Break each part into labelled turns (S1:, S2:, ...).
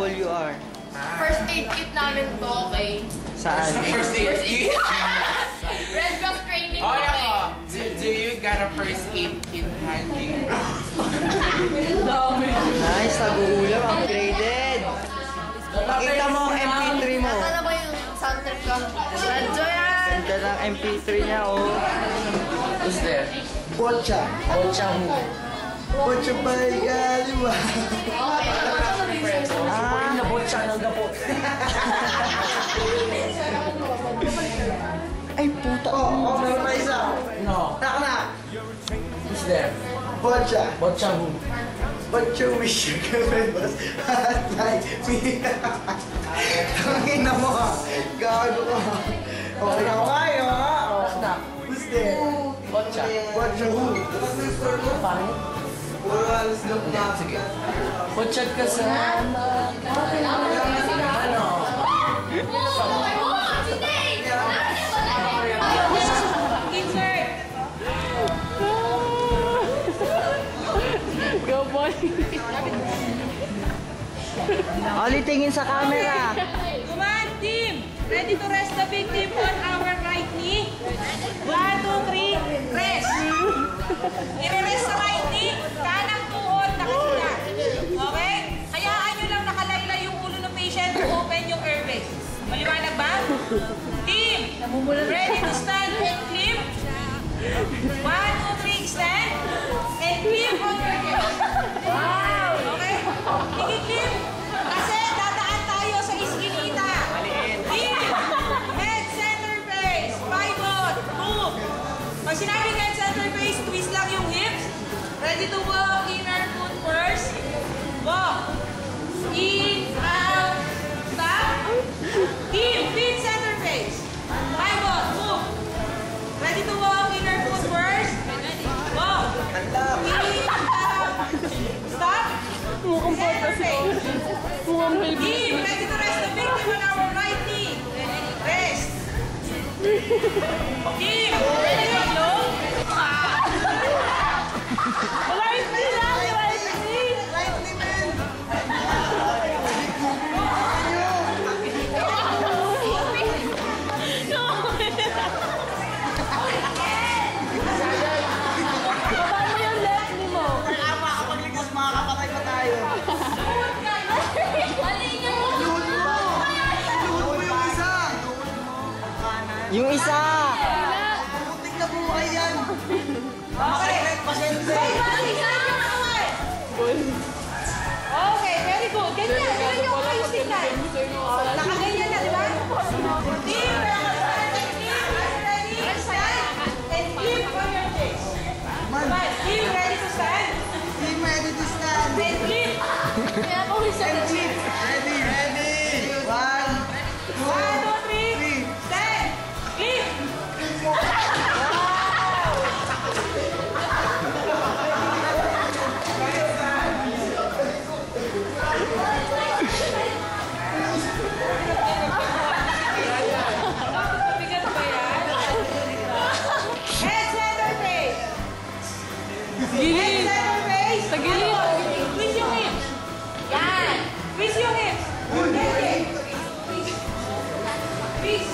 S1: WR?
S2: First aid kit namin to, okay?
S1: Saan?
S3: First aid kit?
S2: Red Cross training,
S3: Oh,
S2: okay?
S3: nako. Do you got a first aid kit handy?
S1: Nice, nag-uulam. Upgraded. Pakita mo ang MP3 mo.
S2: Nasa na ba yung soundtrack ko? Radyo yan!
S1: Ganda ng MP3 niya, oh.
S3: Who's there?
S1: Bocha. Bocha mo. Bocha ba ikaliwa? Ah, nabotcha ng gapot. Ay, puta. Oh, meron pa isa.
S3: No.
S1: Taka na.
S3: Who's there?
S1: Bocha.
S3: Bocha who?
S1: Bocha wish you can bus. Like me. Tangin na mo ha. Gago ka. Okay na kayo ha. Oh, who's there?
S3: Bocha.
S1: Bocha who?
S3: Pangit?
S1: Puro alas lang na.
S3: Sige. Bocha ka sa... Ano?
S4: Go boy!
S1: Oli, tingin sa camera.
S4: Command team! Ready to rest the victim on our right knee. 1, 2, 3, rest! I-rest sa right knee, kanang tuhod, nakasila. Okay? Hayaan nyo lang nakalayla yung ulo ng patient to open yung airway. Maliwanag ba? Team! Ready to stand and clip? 1, 2, 3, stand! And clip on your chest. Wow! Okay? I-clip! Kasi dadaan tayo sa iskinita. Team! Head, center, face. Pivot. Move. Pag sinabing head, center, face, twist lang yung hips. Ready to walk. Inner foot first. Walk. In, out, stop. Team, feet, center, face. Pivot. Move. Ready to walk. Inner foot first. Walk. In, out, stop. Center, face. Team, ready to rest the victim on our right knee. Rest. Team, ready to go? Right knee lang, right knee. Right knee, man. Paano yung left knee mo?
S1: Kaya makakapagligtas, makakapatay pa tayo. Yung isa! Putik na buhay yan!
S4: Okay.
S1: Pasyente!
S4: Okay, very good. Ganyan, ganyan yung kayo tingnan. Nakaganyan na, di ba? Team, ready, stand, and flip on your face. Team, ready to stand?
S1: Team ready to stand!
S4: And flip. Kaya po siya na flip.
S1: Ready! Ready! 1,
S4: 1, 2, 3, stand, flip. Mabigat ba yan? Head, center, face. Head, center, face. Tagilid. Twist yung hips. Yan. Twist yung hips. Ready. Twist. Twist.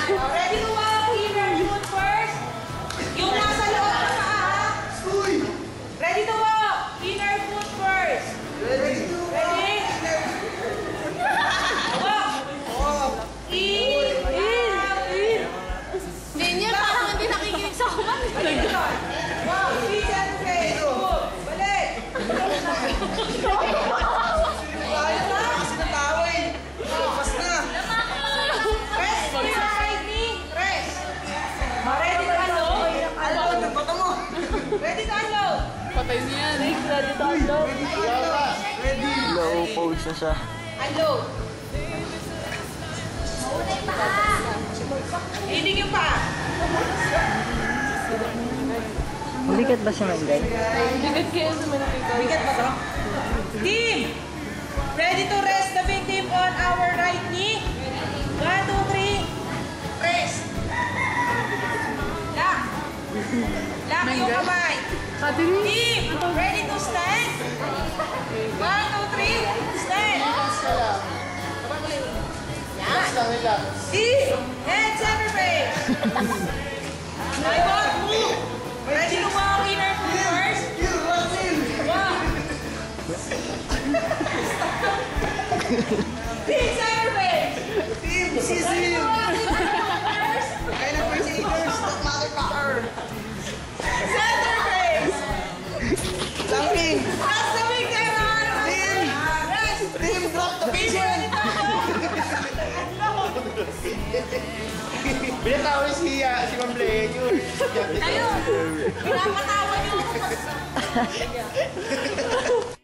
S4: Ready to walk. Inner foot first. Yung nasa loob ng paa. Ready to walk. Inner foot first. Ready? Walk. In. Out.
S2: Ganyan, parang hindi nakikinig sa kumanda.
S4: Wow, feet and face. Move. Balik.
S1: Kasi natawin! Pas na!
S4: Rest your right knee. Rest. Ready to unload?
S1: Alon! Nagbato mo!
S4: Ready to unload?
S2: Patay niya yan. Ready to unload.
S1: Ready! Low pose na siya.
S4: Unload. Hiling yung paa.
S1: Mabigat ba siya Manday?
S2: Bigat kaya sa manakikaw.
S4: Bigat ba to? Team! Ready to rest the victim on our right knee? 1, 2, 3. Rest. Lock. Lock yung kamay. Team, ready to stand? 1, 2, 3, stand. Team, head center face. My God, move. Ready to walk inner first? Walk. Team center face.
S1: Team,
S4: Ready
S1: sisim!
S4: to walk inner first?
S1: Kaya na first aiders, stop motherfucker!
S4: Center face.
S1: Langking!
S4: Press the big camera.
S1: Team!
S4: Rest.
S1: Team, drop the
S4: Team,
S1: vision!
S4: ready to go.
S5: Binatawa si Ma'am Blaine yun.
S4: Ayun. Pinapatawa niyo ako.